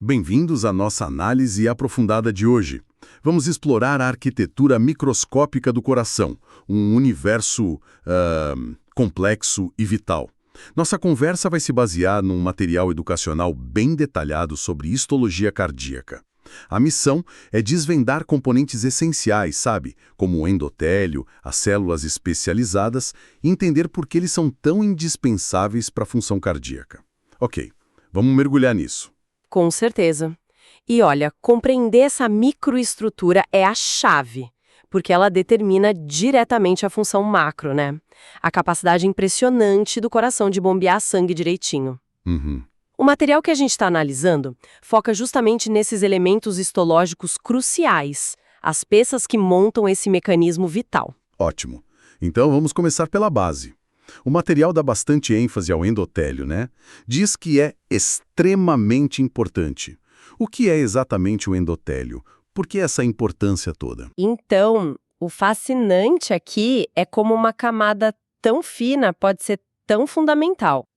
Bem-vindos à nossa análise aprofundada de hoje. Vamos explorar a arquitetura microscópica do coração, um universo complexo e vital. Nossa conversa vai se basear num material educacional bem detalhado sobre histologia cardíaca. A missão é desvendar componentes essenciais, sabe? Como o endotélio, as células especializadas, e entender por que eles são tão indispensáveis para a função cardíaca. Ok, vamos mergulhar nisso. Com certeza. E olha, compreender essa microestrutura é a chave, porque ela determina diretamente a função macro, né? A capacidade impressionante do coração de bombear sangue direitinho. Uhum. O material que a gente está analisando foca justamente nesses elementos histológicos cruciais, as peças que montam esse mecanismo vital. Ótimo. Então vamos começar pela base. O material dá bastante ênfase ao endotélio, né? Diz que é extremamente importante. O que é exatamente o endotélio? Por que essa importância toda? Então, o fascinante aqui é como uma camada tão fina pode ser tão fundamental.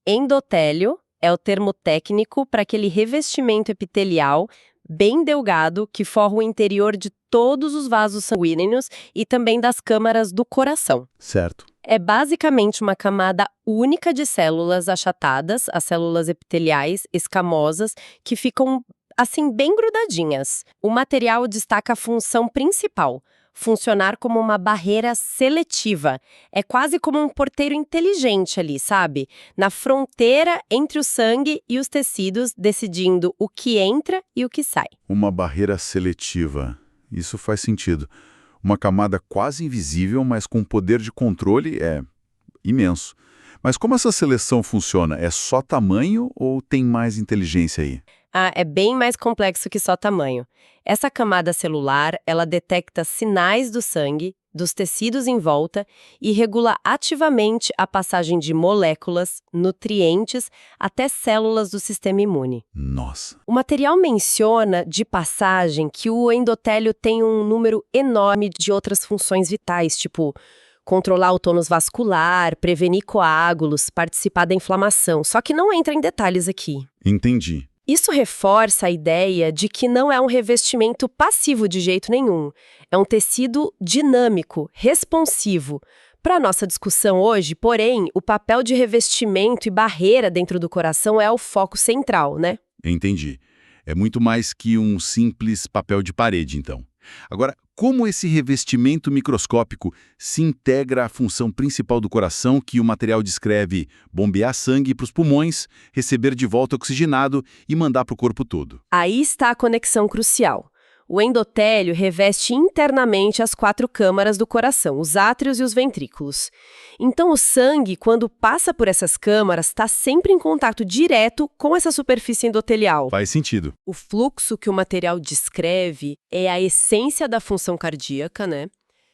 Endotélio é o termo técnico para aquele revestimento epitelial bem delgado que forra o interior de todos os vasos sanguíneos e também das câmaras do coração. Certo. É basicamente uma camada única de células achatadas, as células epiteliais escamosas, que ficam, assim, bem grudadinhas. O material destaca a função principal, funcionar como uma barreira seletiva. É quase como um porteiro inteligente ali, sabe? Na fronteira entre o sangue e os tecidos, decidindo o que entra e o que sai. Uma barreira seletiva. Isso faz sentido. Uma camada quase invisível, mas com poder de controle imenso. Mas como essa seleção funciona? É só tamanho ou tem mais inteligência aí? É bem mais complexo que só tamanho. Essa camada celular, ela detecta sinais do sangue, dos tecidos em volta e regula ativamente a passagem de moléculas, nutrientes, até células do sistema imune. Nossa. O material menciona, de passagem, que o endotélio tem um número enorme de outras funções vitais, tipo controlar o tônus vascular, prevenir coágulos, participar da inflamação, só que não entra em detalhes aqui. Entendi. Isso reforça a ideia de que não é um revestimento passivo de jeito nenhum. É um tecido dinâmico, responsivo. Para a nossa discussão hoje, porém, o papel de revestimento e barreira dentro do coração é o foco central, né? Entendi. É muito mais que um simples papel de parede, então. Agora, como esse revestimento microscópico se integra à função principal do coração que o material descreve bombear sangue para os pulmões, receber de volta oxigenado e mandar para o corpo todo? Aí está a conexão crucial. O endotélio reveste internamente as 4 câmaras do coração, os átrios e os ventrículos. Então o sangue, quando passa por essas câmaras, está sempre em contato direto com essa superfície endotelial. Faz sentido. O fluxo que o material descreve é a essência da função cardíaca, né?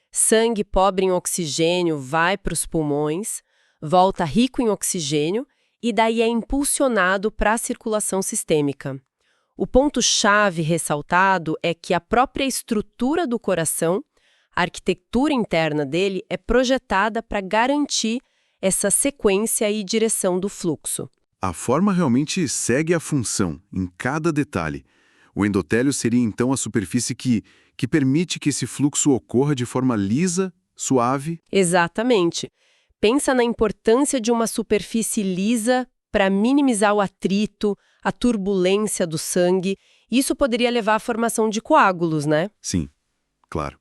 Sangue pobre em oxigênio vai para os pulmões, volta rico em oxigênio e daí é impulsionado para a circulação sistêmica. O ponto-chave ressaltado é que a própria estrutura do coração, a arquitetura interna dele, é projetada para garantir essa sequência e direção do fluxo. A forma realmente segue a função, em cada detalhe. O endotélio seria então a superfície que permite que esse fluxo ocorra de forma lisa, suave. Exatamente. Pensa na importância de uma superfície lisa para minimizar o atrito, a turbulência do sangue. Isso poderia levar à formação de coágulos, né? Sim, claro.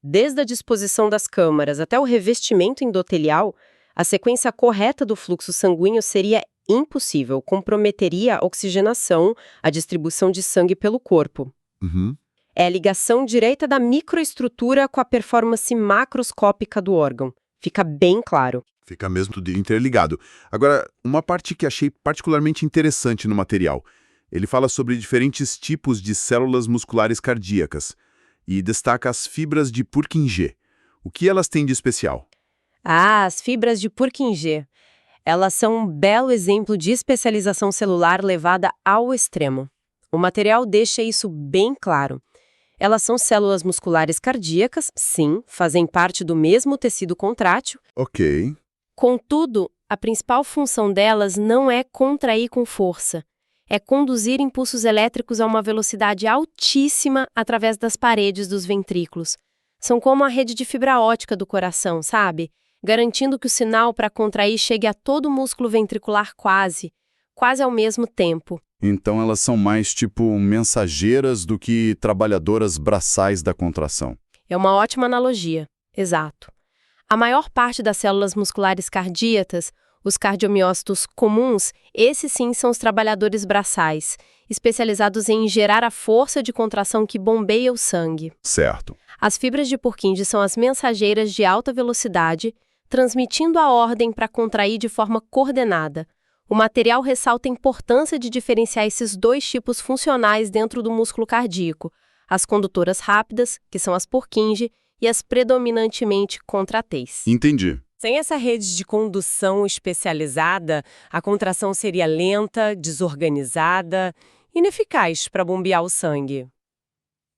Desde a disposição das câmaras até o revestimento endotelial, a sequência correta do fluxo sanguíneo seria impossível, comprometeria a oxigenação, a distribuição de sangue pelo corpo. Uhum. É a ligação direta da microestrutura com a performance macroscópica do órgão. Fica bem claro. Fica mesmo tudo interligado. Agora, uma parte que achei particularmente interessante no material. Ele fala sobre diferentes tipos de células musculares cardíacas e destaca as fibras de Purkinje. O que elas têm de especial? As fibras de Purkinje. Elas são um belo exemplo de especialização celular levada ao extremo. O material deixa isso bem claro. Elas são células musculares cardíacas, sim, fazem parte do mesmo tecido contrátil. Ok. Contudo, a principal função delas não é contrair com força. é conduzir impulsos elétricos a uma velocidade altíssima através das paredes dos ventrículos. São como a rede de fibra ótica do coração, sabe? Garantindo que o sinal para contrair chegue a todo o músculo ventricular quase ao mesmo tempo. Então elas são mais tipo mensageiras do que trabalhadoras braçais da contração. É uma ótima analogia. Exato. A maior parte das células musculares cardíacas, os cardiomiócitos comuns, esses sim são os trabalhadores braçais, especializados em gerar a força de contração que bombeia o sangue. Certo. As fibras de Purkinje são as mensageiras de alta velocidade, transmitindo a ordem para contrair de forma coordenada. O material ressalta a importância de diferenciar esses dois tipos funcionais dentro do músculo cardíaco, as condutoras rápidas, que são as Purkinje, e as predominantemente contráteis. Entendi. Sem essa rede de condução especializada, a contração seria lenta, desorganizada, ineficaz para bombear o sangue.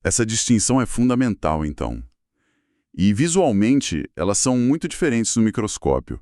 Essa distinção é fundamental, então. E visualmente, elas são muito diferentes no microscópio.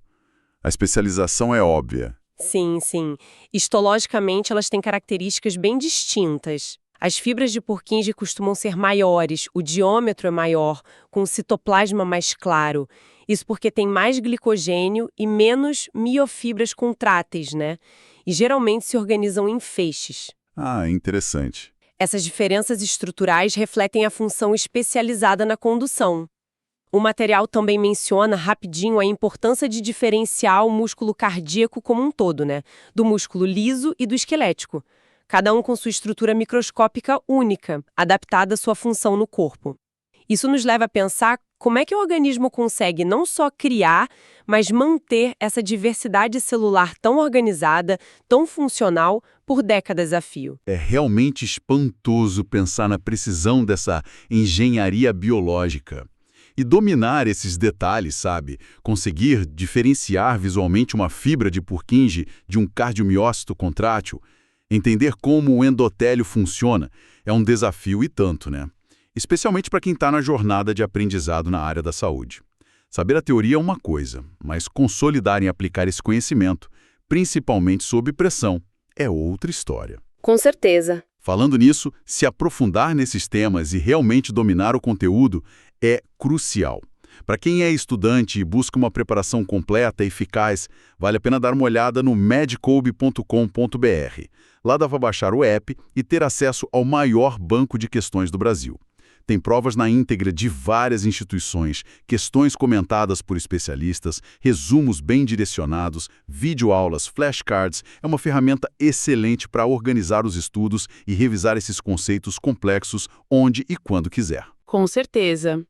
A especialização é óbvia. Sim, sim. Histologicamente, elas têm características bem distintas. As fibras de Purkinje costumam ser maiores, o diâmetro é maior, com o citoplasma mais claro. Isso porque tem mais glicogênio e menos miofibras contráteis, né? E geralmente se organizam em feixes. Ah, interessante. Essas diferenças estruturais refletem a função especializada na condução. O material também menciona rapidinho a importância de diferenciar o músculo cardíaco como um todo, né? Do músculo liso e do esquelético. Cada um com sua estrutura microscópica única, adaptada à sua função no corpo. Isso nos leva a pensar como é que o organismo consegue não só criar, mas manter essa diversidade celular tão organizada, tão funcional, por décadas a fio. É realmente espantoso pensar na precisão dessa engenharia biológica. E dominar esses detalhes, sabe? Conseguir diferenciar visualmente uma fibra de Purkinje de um cardiomiócito contrátil, entender como o endotélio funciona, é um desafio e tanto, né? Especialmente para quem está na jornada de aprendizado na área da saúde. Saber a teoria é uma coisa, mas consolidar e aplicar esse conhecimento, principalmente sob pressão, é outra história. Com certeza. Falando nisso, se aprofundar nesses temas e realmente dominar o conteúdo é crucial. Para quem é estudante e busca uma preparação completa e eficaz, vale a pena dar uma olhada no medcoub.com.br. Lá dá para baixar o app e ter acesso ao maior banco de questões do Brasil. Tem provas na íntegra de várias instituições, questões comentadas por especialistas, resumos bem direcionados, videoaulas, flashcards. É uma ferramenta excelente para organizar os estudos e revisar esses conceitos complexos onde e quando quiser. Com certeza.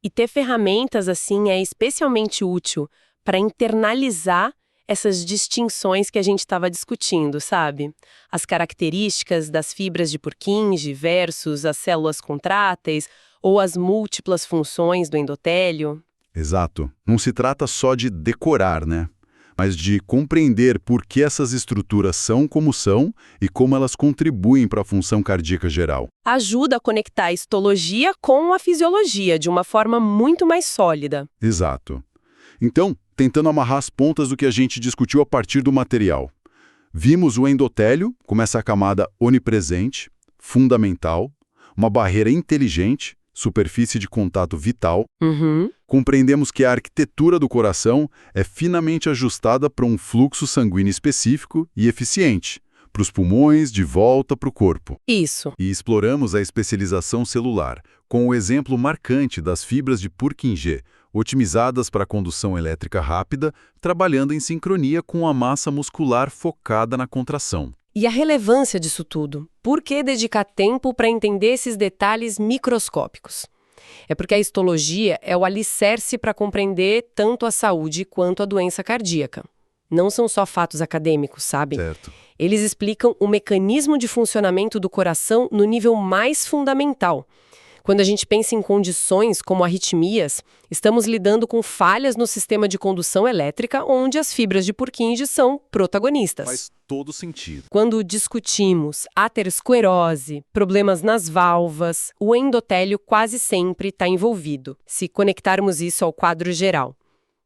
E ter ferramentas assim é especialmente útil para internalizar essas distinções que a gente estava discutindo, sabe? As características das fibras de Purkinje versus as células contráteis ou as múltiplas funções do endotélio. Exato. Não se trata só de decorar, né? Mas de compreender por que essas estruturas são como são e como elas contribuem para a função cardíaca geral. Ajuda a conectar a histologia com a fisiologia de uma forma muito mais sólida. Exato. Então, tentando amarrar as pontas do que a gente discutiu a partir do material. Vimos o endotélio como essa camada onipresente, fundamental, uma barreira inteligente, superfície de contato vital. Compreendemos que a arquitetura do coração é finamente ajustada para um fluxo sanguíneo específico e eficiente, para os pulmões, de volta para o corpo. Isso. E exploramos a especialização celular, com o exemplo marcante das fibras de Purkinje, otimizadas para a condução elétrica rápida, trabalhando em sincronia com a massa muscular focada na contração. E a relevância disso tudo? Por que dedicar tempo para entender esses detalhes microscópicos? É porque a histologia é o alicerce para compreender tanto a saúde quanto a doença cardíaca. Não são só fatos acadêmicos, sabe? Certo. Eles explicam o mecanismo de funcionamento do coração no nível mais fundamental. Quando a gente pensa em condições como arritmias, estamos lidando com falhas no sistema de condução elétrica onde as fibras de Purkinje são protagonistas. Faz todo sentido. Quando discutimos aterosclerose, problemas nas válvulas, o endotélio quase sempre está envolvido, se conectarmos isso ao quadro geral.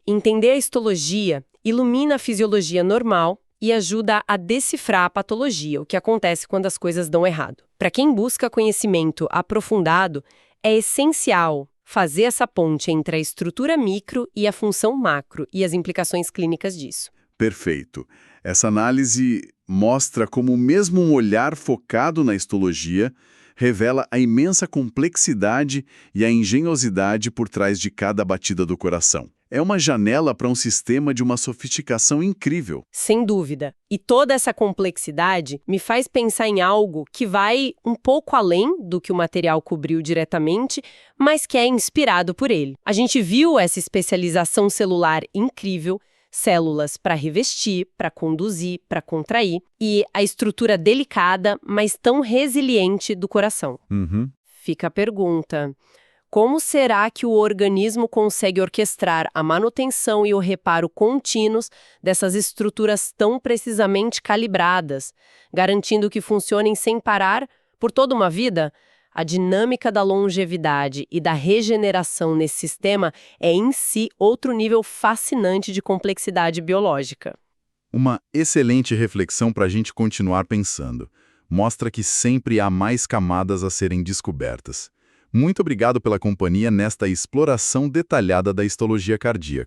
Entender a histologia ilumina a fisiologia normal e ajuda a decifrar a patologia, o que acontece quando as coisas dão errado. Para quem busca conhecimento aprofundado, é essencial fazer essa ponte entre a estrutura micro e a função macro e as implicações clínicas disso. Perfeito. Essa análise mostra como mesmo um olhar focado na histologia revela a imensa complexidade e a engenhosidade por trás de cada batida do coração. É uma janela para um sistema de uma sofisticação incrível. Sem dúvida. E toda essa complexidade me faz pensar em algo que vai um pouco além do que o material cobriu diretamente, mas que é inspirado por ele. A gente viu essa especialização celular incrível, células para revestir, para conduzir, para contrair, e a estrutura delicada, mas tão resiliente do coração. Fica a pergunta: como será que o organismo consegue orquestrar a manutenção e o reparo contínuos dessas estruturas tão precisamente calibradas, garantindo que funcionem sem parar por toda uma vida? A dinâmica da longevidade e da regeneração nesse sistema é em si outro nível fascinante de complexidade biológica. Uma excelente reflexão para a gente continuar pensando. Mostra que sempre há mais camadas a serem descobertas. Muito obrigado pela companhia nesta exploração detalhada da histologia cardíaca.